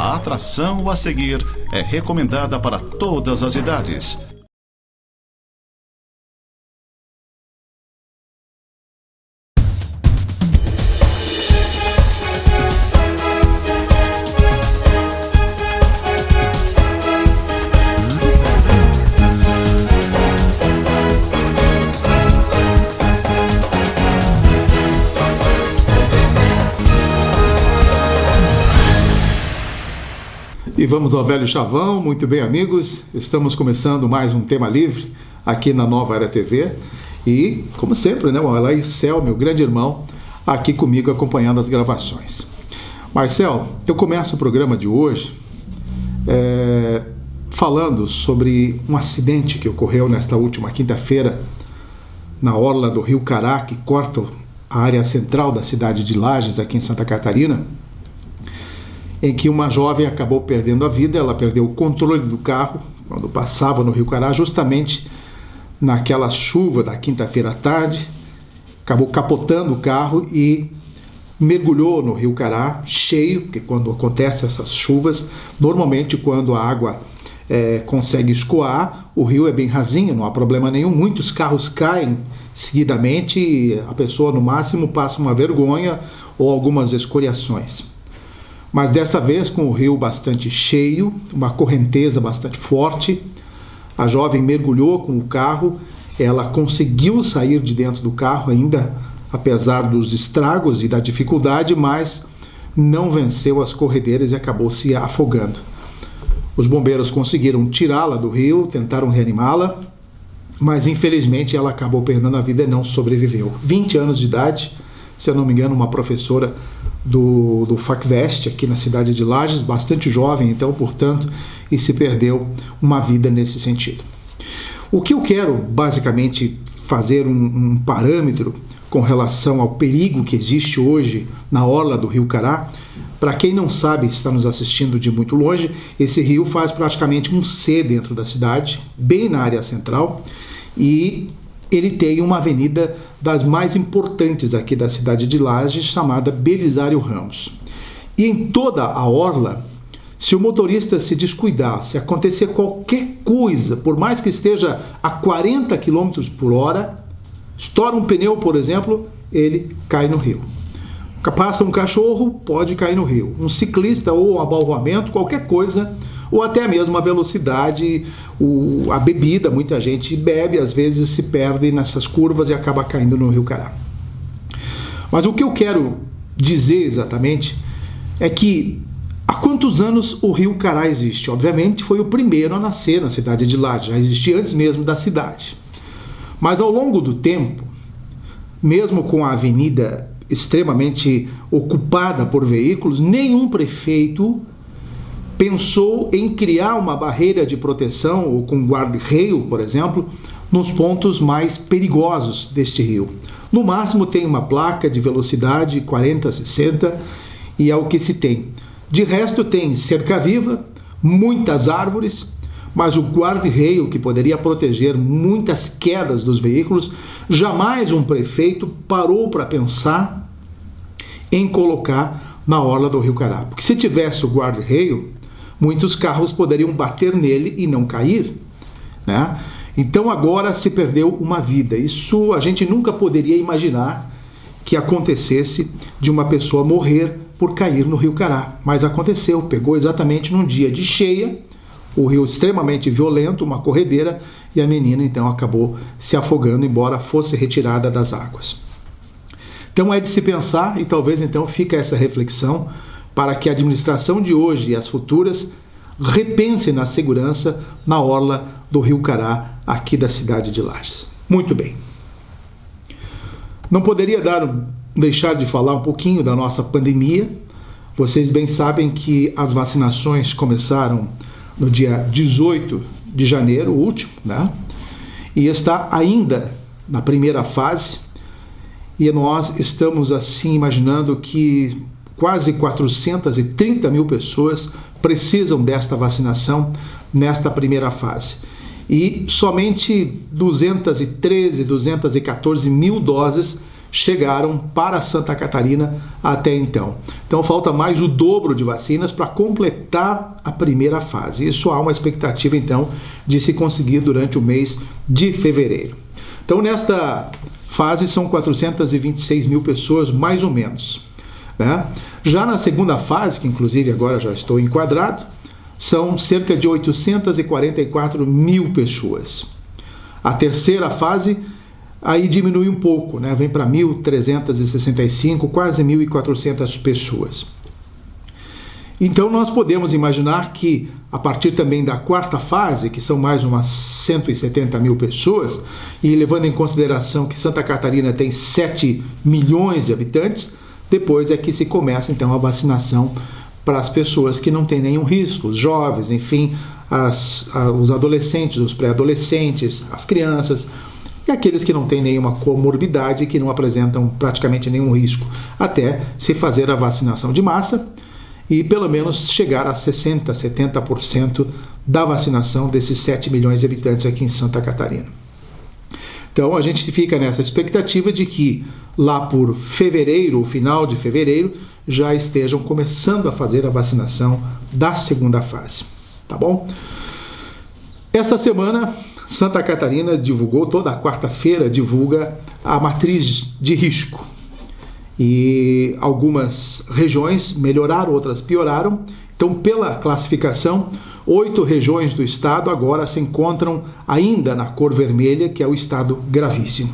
A atração a seguir é recomendada para todas as idades. E vamos ao velho chavão. Muito bem, amigos, estamos começando mais um Tema Livre aqui na Nova Era TV e, como sempre, né, o Marcel, meu grande irmão, aqui comigo acompanhando as gravações. Marcel, eu começo o programa de hoje falando sobre um acidente que ocorreu nesta última quinta-feira na orla do Rio Cará, que corta a área central da cidade de Lages, aqui em Santa Catarina, em que uma jovem acabou perdendo a vida. Ela perdeu o controle do carro quando passava no Rio Cará, justamente naquela chuva da quinta-feira à tarde, acabou capotando o carro e mergulhou no Rio Cará cheio, porque quando acontecem essas chuvas, normalmente quando a água consegue escoar, o rio é bem rasinho, não há problema nenhum, muitos carros caem seguidamente e a pessoa no máximo passa uma vergonha ou algumas escoriações. Mas dessa vez, com o rio bastante cheio, uma correnteza bastante forte, a jovem mergulhou com o carro, ela conseguiu sair de dentro do carro ainda, apesar dos estragos e da dificuldade, mas não venceu as corredeiras e acabou se afogando. Os bombeiros conseguiram tirá-la do rio, tentaram reanimá-la, mas infelizmente ela acabou perdendo a vida e não sobreviveu. 20 anos de idade, se eu não me engano, uma professora do FACVEST aqui na cidade de Lages, bastante jovem, então, portanto, e se perdeu uma vida nesse sentido. O que eu quero, basicamente, fazer um parâmetro com relação ao perigo que existe hoje na orla do Rio Cará. Para quem não sabe, está nos assistindo de muito longe, esse rio faz praticamente um C dentro da cidade, bem na área central, e ele tem uma avenida das mais importantes aqui da cidade de Lages, chamada Belisário Ramos. E em toda a orla, se o motorista se descuidar, se acontecer qualquer coisa, por mais que esteja a 40 km por hora, estoura um pneu, por exemplo, ele cai no rio. Passa um cachorro, pode cair no rio. Um ciclista ou um abalroamento, qualquer coisa, ou até mesmo a velocidade, a bebida, muita gente bebe, às vezes se perde nessas curvas e acaba caindo no Rio Cará. Mas o que eu quero dizer exatamente é que há quantos anos o Rio Cará existe? Obviamente foi o primeiro a nascer na cidade de Lages, já existia antes mesmo da cidade. Mas ao longo do tempo, mesmo com a avenida extremamente ocupada por veículos, nenhum prefeito pensou em criar uma barreira de proteção ou com guarda-reio, por exemplo, nos pontos mais perigosos deste rio. No máximo tem uma placa de velocidade 40, 60 e é o que se tem. De resto tem cerca-viva, muitas árvores, mas o guarda-reio que poderia proteger muitas quedas dos veículos, jamais um prefeito parou para pensar em colocar na orla do Rio Cará. Porque se tivesse o guarda-reio, muitos carros poderiam bater nele e não cair, né? Então agora se perdeu uma vida. Isso a gente nunca poderia imaginar que acontecesse de uma pessoa morrer por cair no Rio Cará. Mas aconteceu, pegou exatamente num dia de cheia, o rio extremamente violento, uma corredeira, e a menina então acabou se afogando, embora fosse retirada das águas. Então é de se pensar, e talvez então fique essa reflexão, para que a administração de hoje e as futuras repensem na segurança na orla do Rio Cará, aqui da cidade de Lages. Muito bem. Não poderia deixar de falar um pouquinho da nossa pandemia. Vocês bem sabem que as vacinações começaram no dia 18 de janeiro, o último, né? E está ainda na primeira fase, e nós estamos assim imaginando que quase 430 mil pessoas precisam desta vacinação nesta primeira fase. E somente 213, 214 mil doses chegaram para Santa Catarina até então. Então falta mais o dobro de vacinas para completar a primeira fase. Isso há uma expectativa então de se conseguir durante o mês de fevereiro. Então nesta fase são 426 mil pessoas mais ou menos, né? Já na segunda fase, que inclusive agora já estou enquadrado, são cerca de 844 mil pessoas. A terceira fase aí diminui um pouco, né? Vem para 1.365, quase 1.400 pessoas. Então nós podemos imaginar que a partir também da quarta fase, que são mais umas 170 mil pessoas, e levando em consideração que Santa Catarina tem 7 milhões de habitantes, depois é que se começa então a vacinação para as pessoas que não têm nenhum risco, os jovens, enfim, os adolescentes, os pré-adolescentes, as crianças e aqueles que não têm nenhuma comorbidade e que não apresentam praticamente nenhum risco, até se fazer a vacinação de massa e pelo menos chegar a 60%, 70% da vacinação desses 7 milhões de habitantes aqui em Santa Catarina. Então a gente fica nessa expectativa de que lá por fevereiro, final de fevereiro, já estejam começando a fazer a vacinação da segunda fase, tá bom? Esta semana, Santa Catarina divulgou, toda quarta-feira divulga a matriz de risco. E algumas regiões melhoraram, outras pioraram. Então, pela classificação, 8 regiões do estado agora se encontram ainda na cor vermelha, que é o estado gravíssimo.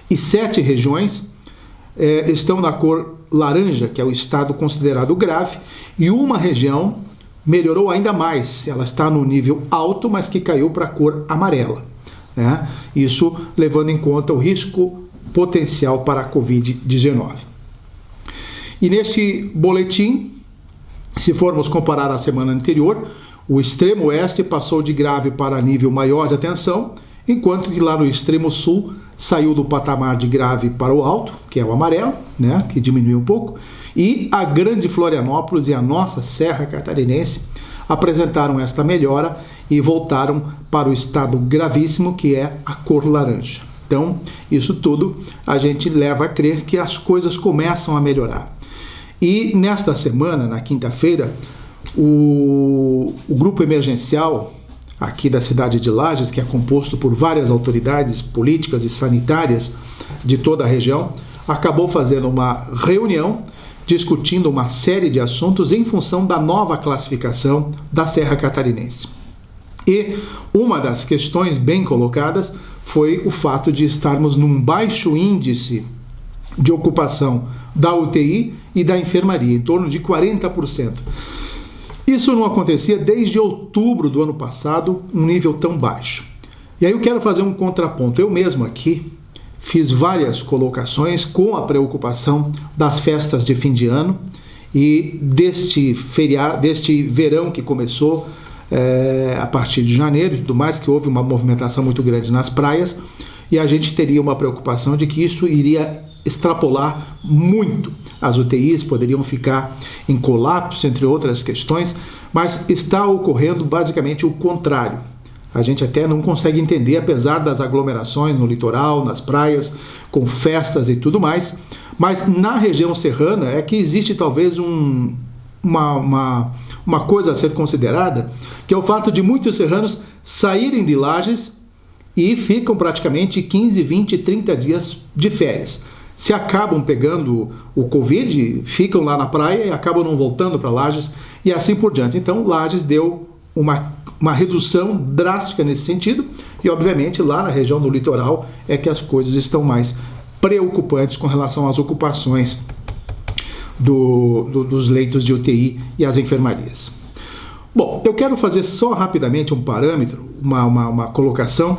E 7 regiões estão na cor laranja, que é o estado considerado grave, e uma região melhorou ainda mais, ela está no nível alto, mas que caiu para a cor amarela, né? Isso levando em conta o risco potencial para a Covid-19. E neste boletim, se formos comparar a semana anterior, o extremo oeste passou de grave para nível maior de atenção, enquanto que lá no extremo sul saiu do patamar de grave para o alto, que é o amarelo, né, que diminuiu um pouco, e a Grande Florianópolis e a nossa Serra Catarinense apresentaram esta melhora e voltaram para o estado gravíssimo, que é a cor laranja. Então, isso tudo a gente leva a crer que as coisas começam a melhorar. E nesta semana, na quinta-feira, o grupo emergencial aqui da cidade de Lages, que é composto por várias autoridades políticas e sanitárias de toda a região, acabou fazendo uma reunião discutindo uma série de assuntos em função da nova classificação da Serra Catarinense. E uma das questões bem colocadas foi o fato de estarmos num baixo índice de ocupação da UTI e da enfermaria, em torno de 40%. Isso não acontecia desde outubro do ano passado, um nível tão baixo. E aí eu quero fazer um contraponto. Eu mesmo aqui fiz várias colocações com a preocupação das festas de fim de ano e deste verão que começou a partir de janeiro e tudo mais, que houve uma movimentação muito grande nas praias, e a gente teria uma preocupação de que isso iria extrapolar muito. As UTIs poderiam ficar em colapso, entre outras questões, mas está ocorrendo basicamente o contrário. A gente até não consegue entender, apesar das aglomerações no litoral, nas praias, com festas e tudo mais, mas na região serrana é que existe talvez uma coisa a ser considerada, que é o fato de muitos serranos saírem de Lages e ficam praticamente 15, 20, 30 dias de férias. Se acabam pegando o Covid, ficam lá na praia e acabam não voltando para Lages e assim por diante. Então, Lages deu uma redução drástica nesse sentido e, obviamente, lá na região do litoral é que as coisas estão mais preocupantes com relação às ocupações dos leitos de UTI e as enfermarias. Bom, eu quero fazer só rapidamente um parâmetro, uma colocação,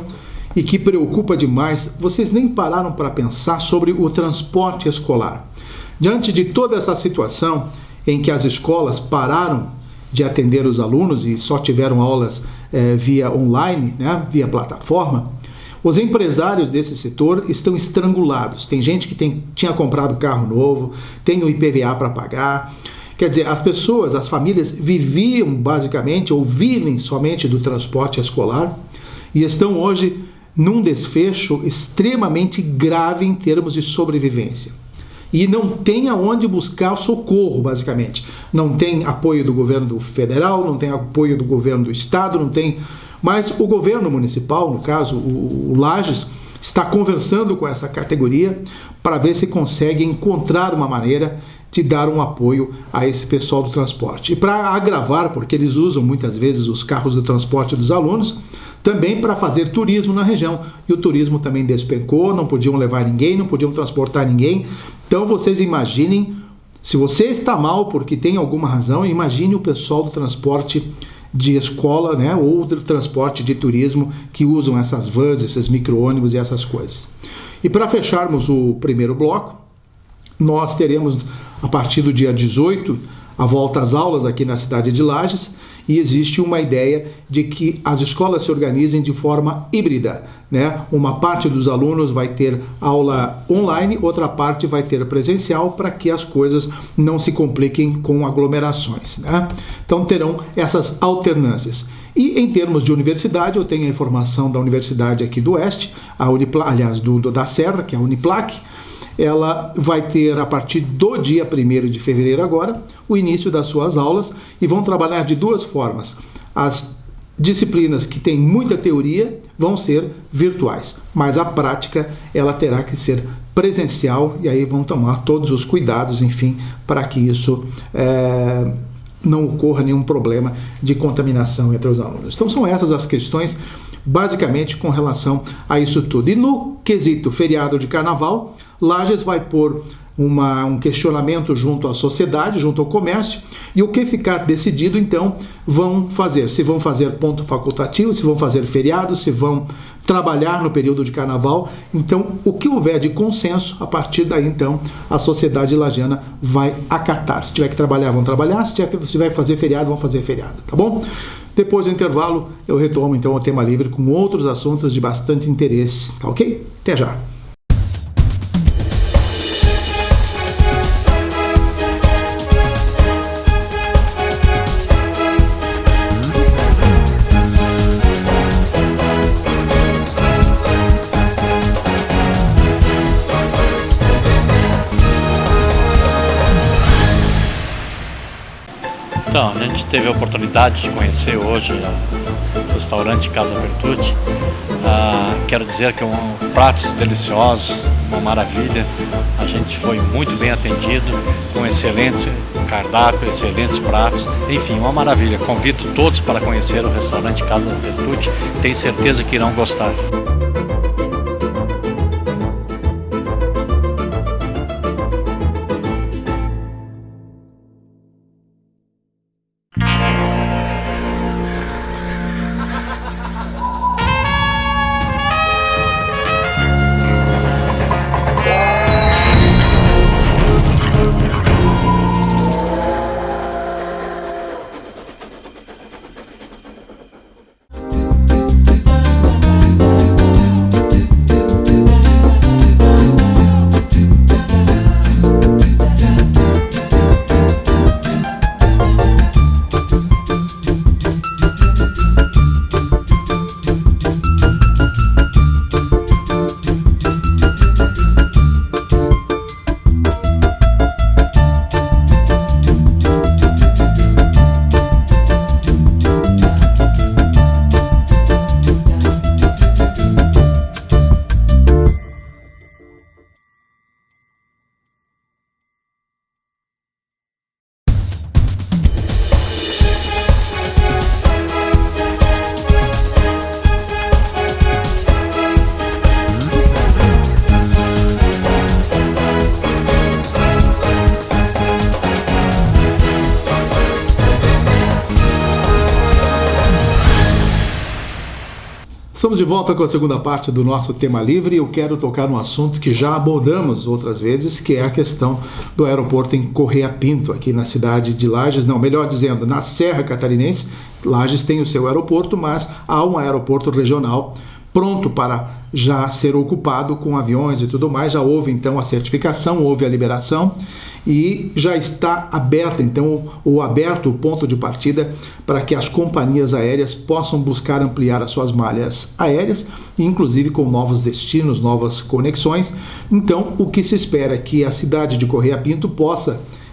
e que preocupa demais. Vocês nem pararam para pensar sobre o transporte escolar. Diante de toda essa situação em que as escolas pararam de atender os alunos e só tiveram aulas via online, né, via plataforma, os empresários desse setor estão estrangulados. Tem gente que tinha comprado carro novo, tem o IPVA para pagar. Quer dizer, as pessoas, as famílias viviam basicamente ou vivem somente do transporte escolar e estão hoje num desfecho extremamente grave em termos de sobrevivência. E não tem aonde buscar socorro, basicamente. Não tem apoio do governo federal, não tem apoio do governo do estado, não tem... Mas o governo municipal, no caso, o Lages, está conversando com essa categoria para ver se consegue encontrar uma maneira de dar um apoio a esse pessoal do transporte. E para agravar, porque eles usam muitas vezes os carros do transporte dos alunos, também para fazer turismo na região. E o turismo também despencou, não podiam levar ninguém, não podiam transportar ninguém. Então vocês imaginem, se você está mal porque tem alguma razão, imagine o pessoal do transporte de escola, né, ou do transporte de turismo que usam essas vans, esses micro-ônibus e essas coisas. E para fecharmos o primeiro bloco, nós teremos a partir do dia 18 a volta às aulas aqui na cidade de Lages, e existe uma ideia de que as escolas se organizem de forma híbrida, né? Uma parte dos alunos vai ter aula online, outra parte vai ter presencial, para que as coisas não se compliquem com aglomerações, né? Então terão essas alternâncias. E em termos de universidade, eu tenho a informação da Universidade aqui do Oeste, a Uniplac, aliás, da Serra, que é a Uniplac. Ela vai ter, a partir do dia 1º de fevereiro agora, o início das suas aulas, e vão trabalhar de duas formas. As disciplinas que têm muita teoria vão ser virtuais, mas a prática ela terá que ser presencial, e aí vão tomar todos os cuidados, enfim, para que isso não ocorra nenhum problema de contaminação entre os alunos. Então são essas as questões, basicamente, com relação a isso tudo. E no quesito feriado de carnaval, Lages vai pôr um questionamento junto à sociedade, junto ao comércio, e o que ficar decidido, então, vão fazer. Se vão fazer ponto facultativo, se vão fazer feriado, se vão trabalhar no período de carnaval. Então, o que houver de consenso, a partir daí, então, a sociedade lajana vai acatar. Se tiver que trabalhar, vão trabalhar. Se tiver que fazer feriado, vão fazer feriado, tá bom? Depois do intervalo, eu retomo, então, o Tema Livre com outros assuntos de bastante interesse, tá ok? Até já! Então, a gente teve a oportunidade de conhecer hoje o restaurante Casa Bertucci. Quero dizer que pratos deliciosos, uma maravilha. A gente foi muito bem atendido, com excelente cardápio, excelentes pratos, enfim, uma maravilha. Convido todos para conhecer o restaurante Casa Bertucci, tenho certeza que irão gostar. Estamos de volta com a segunda parte do nosso Tema Livre, e eu quero tocar num assunto que já abordamos outras vezes, que é a questão do aeroporto em Correia Pinto, aqui na cidade de Lages, não, melhor dizendo, na Serra Catarinense. Lages tem o seu aeroporto, mas há um aeroporto regional pronto para já ser ocupado com aviões e tudo mais. Já houve então a certificação, houve a liberação e já está aberta então aberto o ponto de partida para que as companhias aéreas possam buscar ampliar as suas malhas aéreas, inclusive com novos destinos, novas conexões. Então, o que se espera é que a cidade de Correia Pinto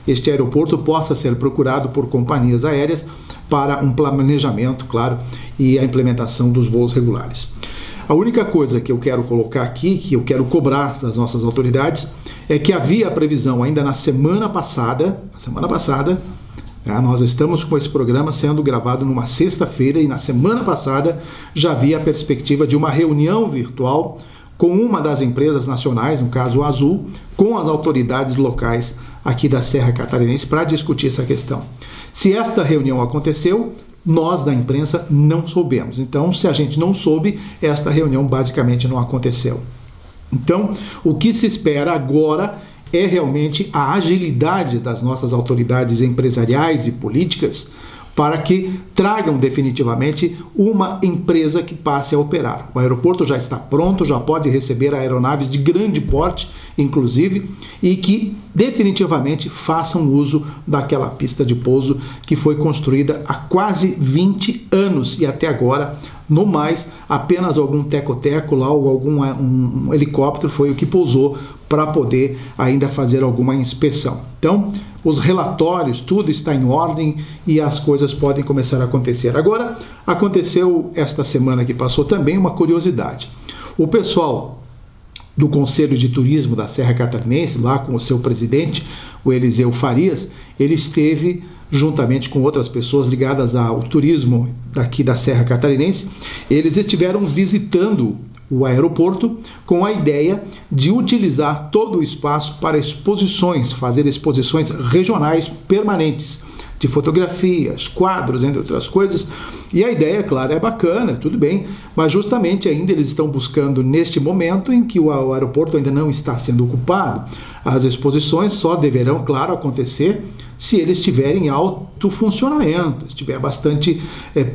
este aeroporto possa ser procurado por companhias aéreas para um planejamento, claro, e a implementação dos voos regulares. A única coisa que eu quero colocar aqui, que eu quero cobrar das nossas autoridades, é que havia a previsão ainda na semana passada, nós estamos com esse programa sendo gravado numa sexta-feira e na semana passada já havia a perspectiva de uma reunião virtual com uma das empresas nacionais, no caso a Azul, com as autoridades locais aqui da Serra Catarinense para discutir essa questão. Se esta reunião aconteceu, nós da imprensa não soubemos. Então, se a gente não soube, esta reunião basicamente não aconteceu. Então, o que se espera agora é realmente a agilidade das nossas autoridades empresariais e políticas para que tragam definitivamente uma empresa que passe a operar. O aeroporto já está pronto, já pode receber aeronaves de grande porte, inclusive, e que definitivamente façam uso daquela pista de pouso que foi construída há quase 20 anos e até agora, no mais, apenas algum teco-teco lá ou um helicóptero foi o que pousou para poder ainda fazer alguma inspeção. Então, os relatórios, tudo está em ordem e as coisas podem começar a acontecer. Agora, aconteceu esta semana que passou também uma curiosidade. O pessoal do Conselho de Turismo da Serra Catarinense, lá com o seu presidente, o Eliseu Farias, ele esteve juntamente com outras pessoas ligadas ao turismo daqui da Serra Catarinense, eles estiveram visitando o aeroporto com a ideia de utilizar todo o espaço para exposições, fazer exposições regionais permanentes, de fotografias, quadros, entre outras coisas. E a ideia, claro, é bacana, tudo bem, mas justamente ainda eles estão buscando, neste momento em que o aeroporto ainda não está sendo ocupado, as exposições só deverão, claro, acontecer se eles tiverem alto funcionamento, se tiver bastante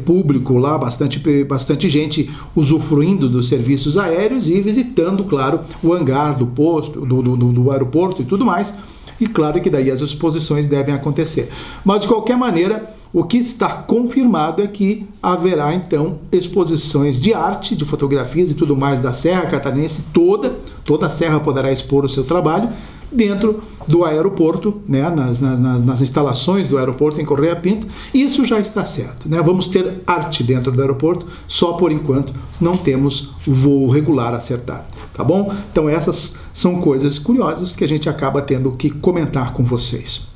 público lá, bastante gente usufruindo dos serviços aéreos e visitando, claro, o hangar do posto, do aeroporto e tudo mais. E claro que daí as exposições devem acontecer. Mas de qualquer maneira, o que está confirmado é que haverá então exposições de arte, de fotografias e tudo mais da Serra Catarinense toda a Serra poderá expor o seu trabalho dentro do aeroporto, né, nas instalações do aeroporto em Correia Pinto, e isso já está certo, né? Vamos ter arte dentro do aeroporto, só por enquanto não temos voo regular acertado, tá bom? Então essas são coisas curiosas que a gente acaba tendo que comentar com vocês.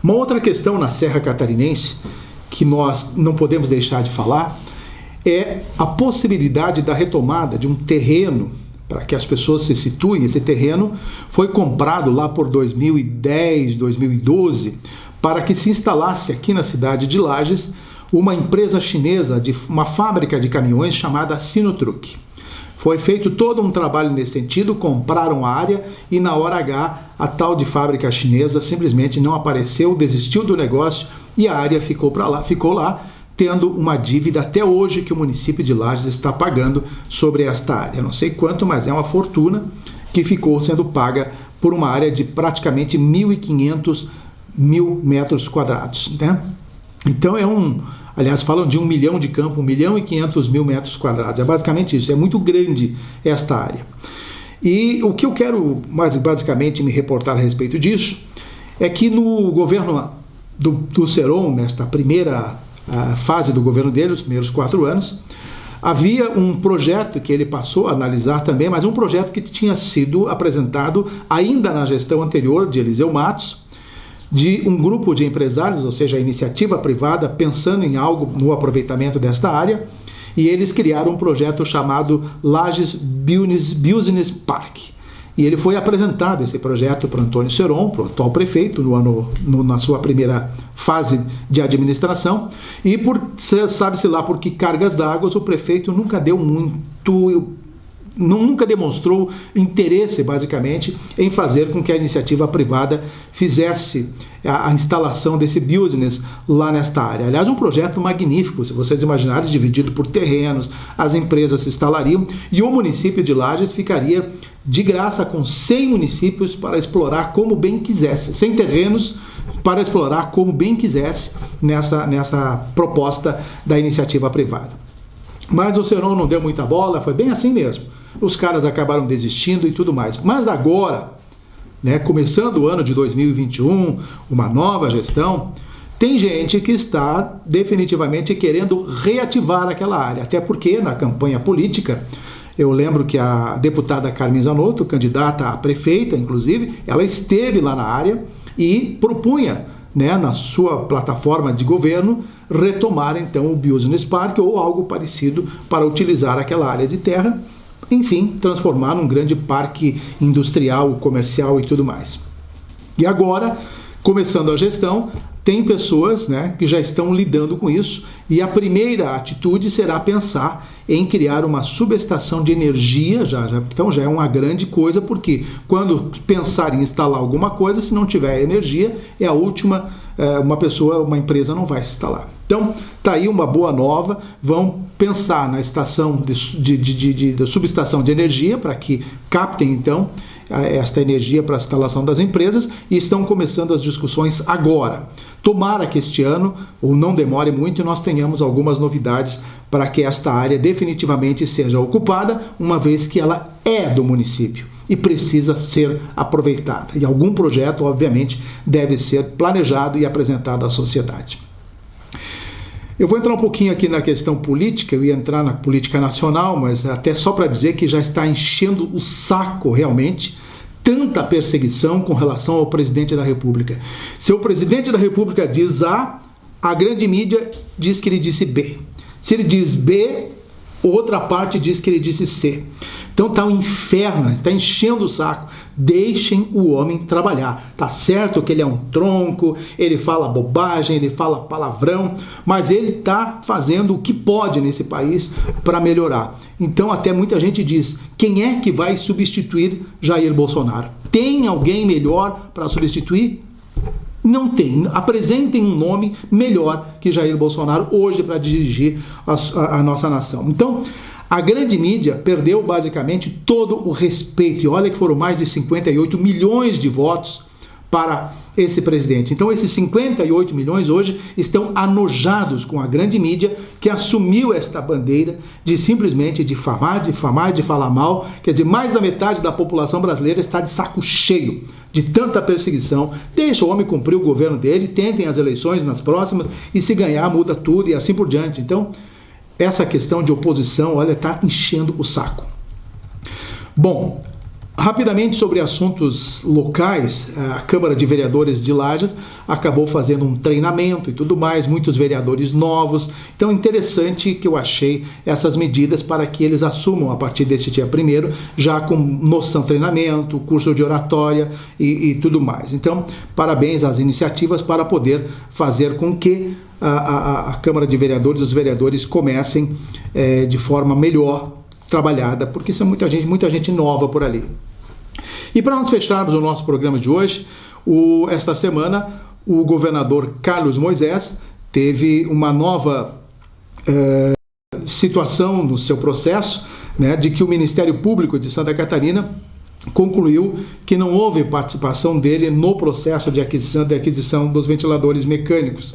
Uma outra questão na Serra Catarinense que nós não podemos deixar de falar é a possibilidade da retomada de um terreno. Para que as pessoas se situem, esse terreno foi comprado lá por 2010, 2012, para que se instalasse aqui na cidade de Lages uma empresa chinesa, uma fábrica de caminhões chamada Sinotruc. Foi feito todo um trabalho nesse sentido, compraram a área e na hora H a tal de fábrica chinesa simplesmente não apareceu, desistiu do negócio e a área ficou lá, tendo uma dívida até hoje que o município de Lages está pagando sobre esta área. Não sei quanto, mas é uma fortuna que ficou sendo paga por uma área de praticamente 1.500 metros quadrados, né? Então aliás, falam de 1 milhão de campo, 1.500.000 metros quadrados. É basicamente isso, é muito grande esta área. E o que eu quero basicamente me reportar a respeito disso é que no governo do Seron, nesta primeira fase do governo dele, os primeiros 4 anos, havia um projeto que ele passou a analisar também, mas um projeto que tinha sido apresentado ainda na gestão anterior de Eliseu Matos, de um grupo de empresários, ou seja, a iniciativa privada, pensando em algo no aproveitamento desta área, e eles criaram um projeto chamado Lages Business Park. E ele foi apresentado, esse projeto, para Antônio Seron, para o atual prefeito, na sua primeira fase de administração, e sabe-se lá por que cargas d'água, o prefeito nunca deu muito nunca demonstrou interesse, basicamente, em fazer com que a iniciativa privada fizesse a instalação desse business lá nesta área. Aliás, um projeto magnífico, se vocês imaginarem, dividido por terrenos, as empresas se instalariam e o município de Lages ficaria de graça com 100 municípios para explorar como bem quisesse, 100 terrenos para explorar como bem quisesse nessa proposta da iniciativa privada. Mas o Seron não deu muita bola, foi bem assim mesmo. Os caras acabaram desistindo e tudo mais. Mas agora, né, começando o ano de 2021, uma nova gestão, tem gente que está definitivamente querendo reativar aquela área. Até porque na campanha política, eu lembro que a deputada Carmen Zanotto, candidata a prefeita, inclusive, ela esteve lá na área e propunha, né, na sua plataforma de governo, retomar então o Business Park ou algo parecido para utilizar aquela área de terra, enfim, transformar num grande parque industrial, comercial e tudo mais. E agora, começando a gestão, tem pessoas, né, que já estão lidando com isso e a primeira atitude será pensar em criar uma subestação de energia, então já é uma grande coisa, porque quando pensar em instalar alguma coisa, se não tiver energia, é a última, uma empresa não vai se instalar. Então, tá aí uma boa nova, vão pensar na estação de subestação de energia para que captem, então, esta energia para a instalação das empresas e estão começando as discussões agora. Tomara que este ano, ou não demore muito, nós tenhamos algumas novidades para que esta área definitivamente seja ocupada, uma vez que ela é do município e precisa ser aproveitada. E algum projeto, obviamente, deve ser planejado e apresentado à sociedade. Eu vou entrar um pouquinho aqui na questão política, eu ia entrar na política nacional, mas até só para dizer que já está enchendo o saco realmente tanta perseguição com relação ao presidente da República. Se o presidente da República diz A, a grande mídia diz que ele disse B. Se ele diz B, outra parte diz que ele disse C. Então tá um inferno, está enchendo o saco. Deixem o homem trabalhar. Tá certo que ele é um tronco, ele fala bobagem, ele fala palavrão, mas ele tá fazendo o que pode nesse país para melhorar. Então até muita gente diz, quem é que vai substituir Jair Bolsonaro? Tem alguém melhor para substituir? Não tem. Apresentem um nome melhor que Jair Bolsonaro hoje para dirigir a nossa nação. Então, a grande mídia perdeu basicamente todo o respeito. E olha que foram mais de 58 milhões de votos para esse presidente. Então, esses 58 milhões hoje estão anojados com a grande mídia que assumiu esta bandeira de simplesmente difamar, de falar mal. Quer dizer, mais da metade da população brasileira está de saco cheio de tanta perseguição. Deixa o homem cumprir o governo dele, tentem as eleições nas próximas e se ganhar muda tudo e assim por diante. Então, essa questão de oposição, olha, está enchendo o saco. Bom, rapidamente sobre assuntos locais, a Câmara de Vereadores de Lages acabou fazendo um treinamento e tudo mais, muitos vereadores novos. Então, interessante que eu achei essas medidas para que eles assumam a partir deste dia 1º, já com noção de treinamento, curso de oratória e tudo mais. Então, parabéns às iniciativas para poder fazer com que a Câmara de Vereadores, os vereadores comecem de forma melhor trabalhada, porque são muita gente nova por ali. E para nós fecharmos o nosso programa de hoje, esta semana o governador Carlos Moisés teve uma nova situação no seu processo, né, de que o Ministério Público de Santa Catarina concluiu que não houve participação dele no processo de aquisição dos ventiladores mecânicos.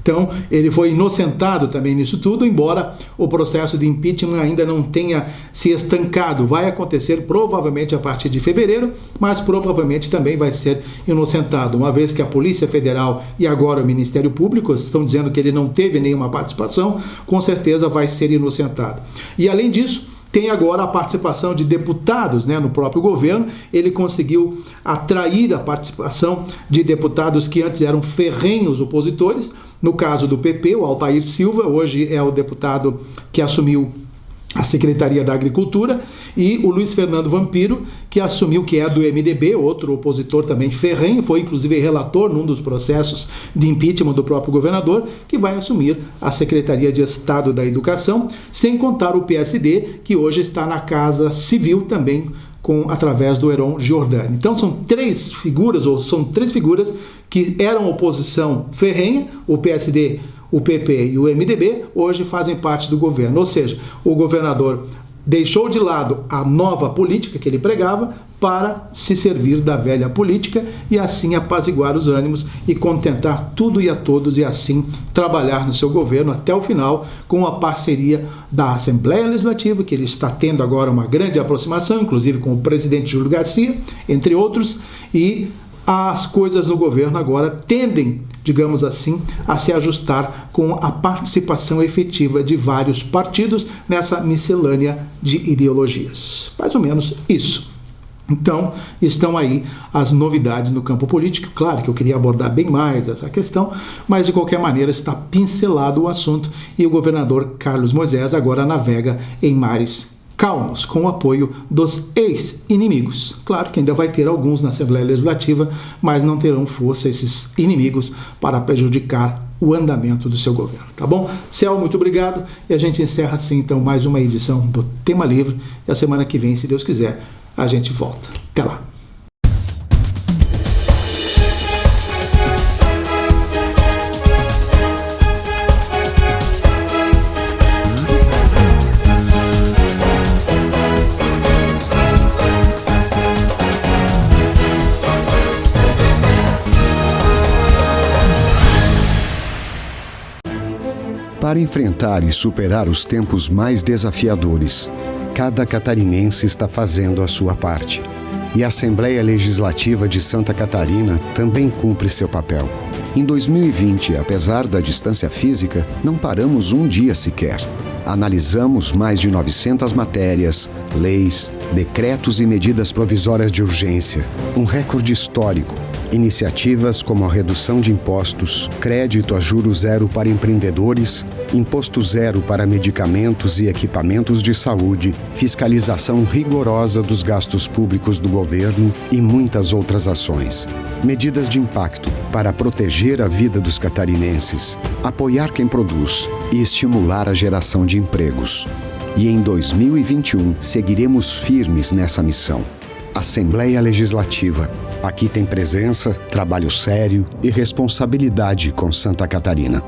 Então, ele foi inocentado também nisso tudo, embora o processo de impeachment ainda não tenha se estancado. Vai acontecer provavelmente a partir de fevereiro, mas provavelmente também vai ser inocentado, uma vez que a Polícia Federal e agora o Ministério Público estão dizendo que ele não teve nenhuma participação, com certeza vai ser inocentado. E além disso, tem agora a participação de deputados, né, no próprio governo. Ele conseguiu atrair a participação de deputados que antes eram ferrenhos opositores. No caso do PP, o Altair Silva, hoje é o deputado que assumiu a Secretaria da Agricultura, e o Luiz Fernando Vampiro, que assumiu, que é do MDB, outro opositor também ferrenho, foi inclusive relator num dos processos de impeachment do próprio governador, que vai assumir a Secretaria de Estado da Educação, sem contar o PSD, que hoje está na Casa Civil também, através do Heron Giordani. Então são três figuras que eram oposição ferrenha, o PSD, o PP e o MDB, hoje fazem parte do governo. Ou seja, o governador deixou de lado a nova política que ele pregava para se servir da velha política e assim apaziguar os ânimos e contentar tudo e a todos e assim trabalhar no seu governo até o final com a parceria da Assembleia Legislativa, que ele está tendo agora uma grande aproximação, inclusive com o presidente Júlio Garcia, entre outros, e as coisas no governo agora tendem, digamos assim, a se ajustar com a participação efetiva de vários partidos nessa miscelânea de ideologias. Mais ou menos isso. Então, estão aí as novidades no campo político. Claro que eu queria abordar bem mais essa questão, mas de qualquer maneira está pincelado o assunto e o governador Carlos Moisés agora navega em mares calmos, com o apoio dos ex-inimigos. Claro que ainda vai ter alguns na Assembleia Legislativa, mas não terão força esses inimigos para prejudicar o andamento do seu governo, tá bom? Céu, muito obrigado, e a gente encerra assim então mais uma edição do Tema Livre, e a semana que vem, se Deus quiser, a gente volta. Até lá! Para enfrentar e superar os tempos mais desafiadores, cada catarinense está fazendo a sua parte. E a Assembleia Legislativa de Santa Catarina também cumpre seu papel. Em 2020, apesar da distância física, não paramos um dia sequer. Analisamos mais de 900 matérias, leis, decretos e medidas provisórias de urgência. Um recorde histórico. Iniciativas como a redução de impostos, crédito a juros zero para empreendedores, imposto zero para medicamentos e equipamentos de saúde, fiscalização rigorosa dos gastos públicos do governo e muitas outras ações. Medidas de impacto para proteger a vida dos catarinenses, apoiar quem produz e estimular a geração de empregos. E em 2021 seguiremos firmes nessa missão. Assembleia Legislativa. Aqui tem presença, trabalho sério e responsabilidade com Santa Catarina.